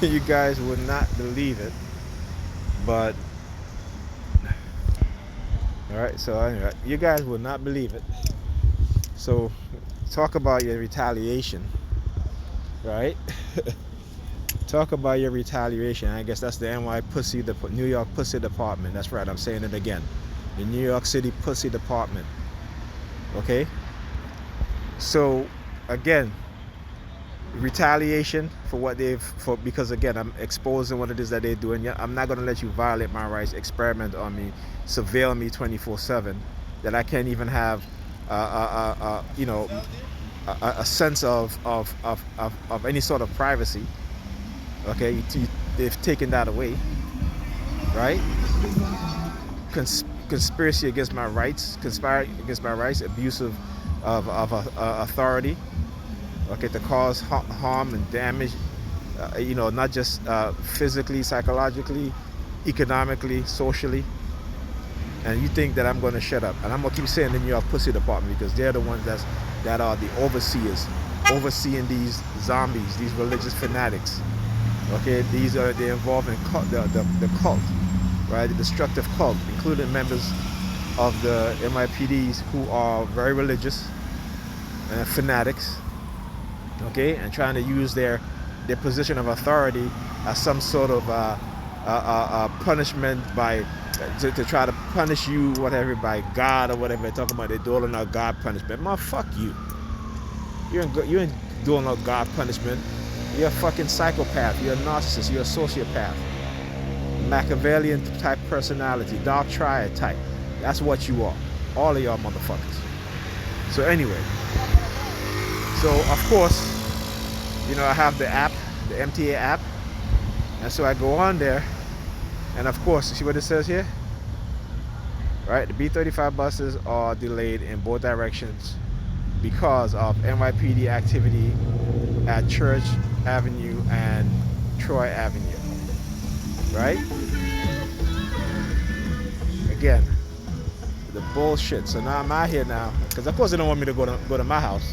You guys would not believe it, but all right. So anyway, you guys would not believe it. So talk about your retaliation, right? Talk about your retaliation. I guess that's the NY Pussy, the New York Pussy Department. That's right. I'm saying it again. The New York City Pussy Department. Okay. So again, retaliation for what they've for because again I'm exposing what it is that they're doing. Yeah, I'm not gonna let you violate my rights, experiment on me, surveil me 24/7. That I can't even have, you know, a sense of any sort of privacy. Okay, they've taken that away, right? Conspiracy against my rights, conspire against my rights, abuse of authority, okay, to cause harm and damage, you know, not just physically, psychologically, economically, socially. And you think that I'm going to shut up? And I'm going to keep saying the New York Pussy Department because they're the ones that are the overseers, overseeing these zombies, these religious fanatics. Okay, they're involved in the cult, right? The destructive cult, including members of the NYPDs who are very religious and fanatics. Okay, and trying to use their position of authority as some sort of punishment by to try to punish you, whatever, by God or whatever. They're talking about they're doling out God punishment. Man, fuck you. You ain't doing no God punishment. You're a fucking psychopath. You're a narcissist. You're a sociopath. Machiavellian type personality. Dark triad type. That's what you are. All of y'all motherfuckers. So anyway. So of course, you know, I have the app, the MTA app. And so I go on there. And of course, you see what it says here? Right? The B35 buses are delayed in both directions because of NYPD activity at Church Avenue and Troy Avenue, right? Again, the bullshit. So now I'm out here now, because of course they don't want me to go to my house,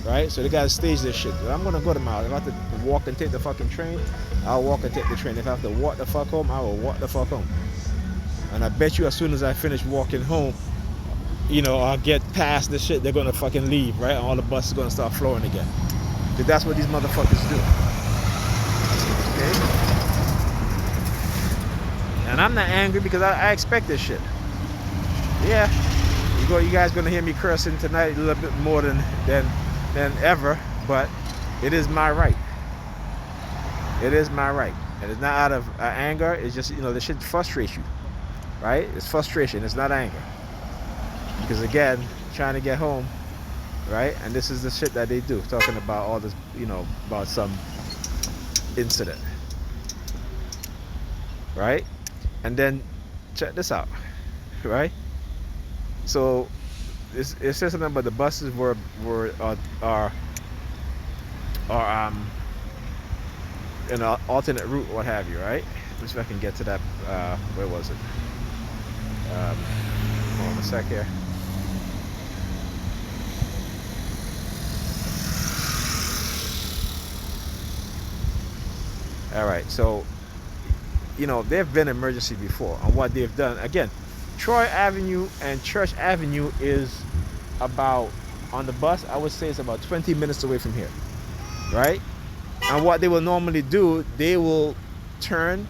right? So they gotta stage this shit. But I'm gonna go to my house. If I have to walk and take the fucking train, I'll walk and take the train. If I have to walk the fuck home, I will walk the fuck home. And I bet you as soon as I finish walking home, you know, I'll get past the shit, they're gonna fucking leave, right? And all the buses are gonna start flowing again. Because that's what these motherfuckers do. Okay? And I'm not angry because I expect this shit. Yeah. You guys gonna hear me cursing tonight a little bit more than ever, but it is my right. It is my right. And it's not out of anger, it's just, you know, this shit frustrates you. Right? It's frustration, it's not anger. Because again, trying to get home, right? And this is the shit that they do, talking about all this, you know, about some incident, right? And then check this out, right? So it says something about the buses are in an alternate route, what have you, right? Let's see if I can get to that. Where was it? Hold on a sec here. All right, so, you know, they've been emergency before. And what they've done, again, Troy Avenue and Church Avenue is about, on the bus, I would say it's about 20 minutes away from here, right? And what they will normally do, they will turn,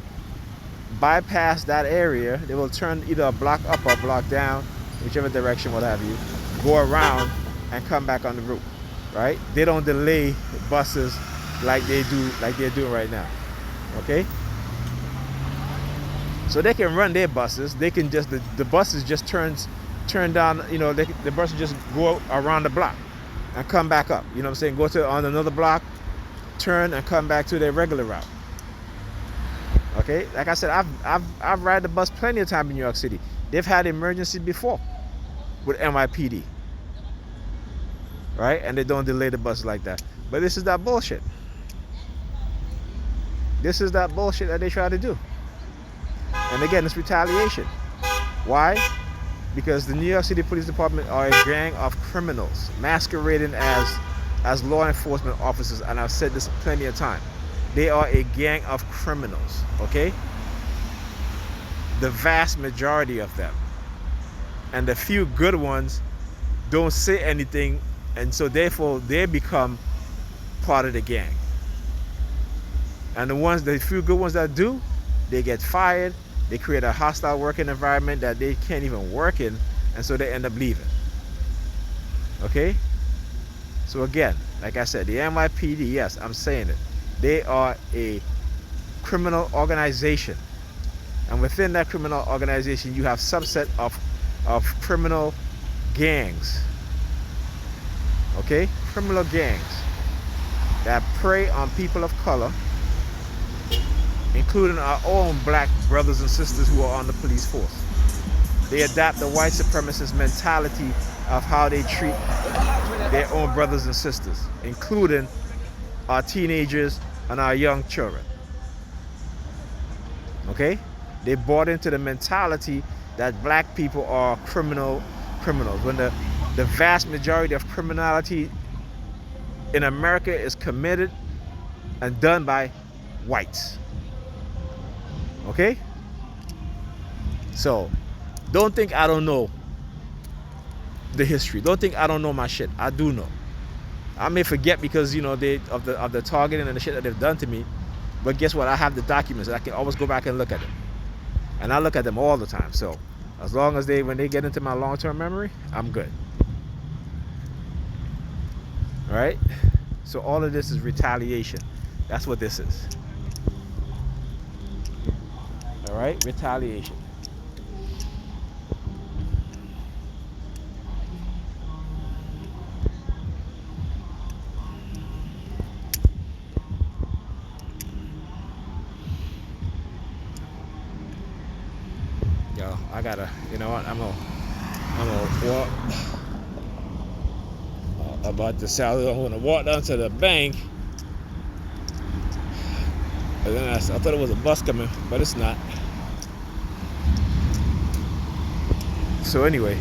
bypass that area. They will turn either a block up or a block down, whichever direction, what have you, go around and come back on the route, right? They don't delay buses like they're doing right now. Okay, so they can run their buses. They can just the buses just turn down. You know, the buses just go around the block and come back up. You know what I'm saying? Go to on another block, turn and come back to their regular route. Okay, like I said, I've ride the bus plenty of time in New York City. They've had emergency before with NYPD, right? And they don't delay the bus like that. But this is that bullshit. This is that bullshit that they try to do. And again, it's retaliation. Why? Because the New York City Police Department are a gang of criminals masquerading as law enforcement officers. And I've said this plenty of times. They are a gang of criminals, okay? The vast majority of them. And the few good ones don't say anything, and so therefore they become part of the gang. And the few good ones that do, they get fired, they create a hostile working environment that they can't even work in, and so they end up leaving. Okay? So again, like I said, the NYPD, yes, I'm saying it, they are a criminal organization. And within that criminal organization, you have subset of criminal gangs. Okay? Criminal gangs that prey on people of color, including our own black brothers and sisters who are on the police force. They adapt the white supremacist mentality of how they treat their own brothers and sisters, including our teenagers and our young children. Okay? They bought into the mentality that black people are criminals, when the vast majority of criminality in America is committed and done by whites. Okay? So, don't think I don't know the history. Don't think I don't know my shit. I do know. I may forget because, you know, of the targeting and the shit that they've done to me, but guess what? I have the documents. I can always go back and look at them. And I look at them all the time. So, as long as when they get into my long-term memory, I'm good. All right? So all of this is retaliation. That's what this is. All right? Retaliation. Yo, I gotta, you know what? I'm gonna walk about the salary. I'm gonna walk down to the bank. And then I thought it was a bus coming, but it's not. So anyway,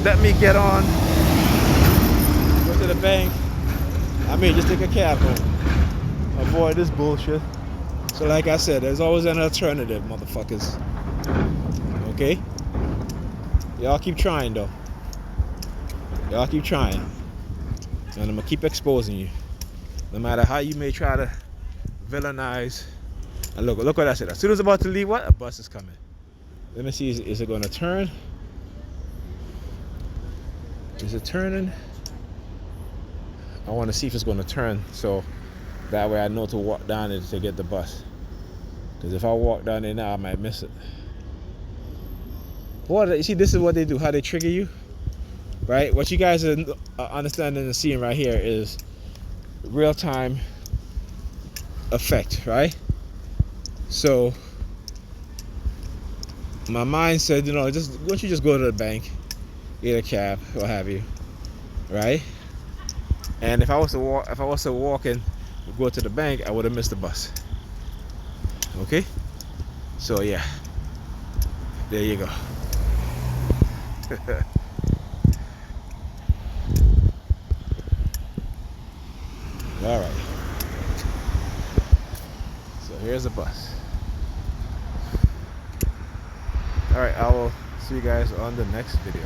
let me get on, go to the bank. I may just take a cab home. Avoid this bullshit. So like I said, there's always an alternative, motherfuckers. Okay? Y'all keep trying though. Y'all keep trying. And I'm gonna keep exposing you. No matter how you may try to villainize. And look what I said. As soon as I'm about to leave, what? A bus is coming. Let me see, is it gonna turn? Is it turning? I wanna see if it's gonna turn, so that way I know to walk down it to get the bus. Because if I walk down there now, I might miss it. You see, this is what they do, how they trigger you, right? What you guys are understanding and seeing right here is real-time effect, right? So my mind said, you know, why don't you just go to the bank, get a cab, what have you, right? And if I was to walk and go to the bank, I would have missed the bus. Okay? So yeah, there you go. All right. So here's the bus. All right, I will see you guys on the next video.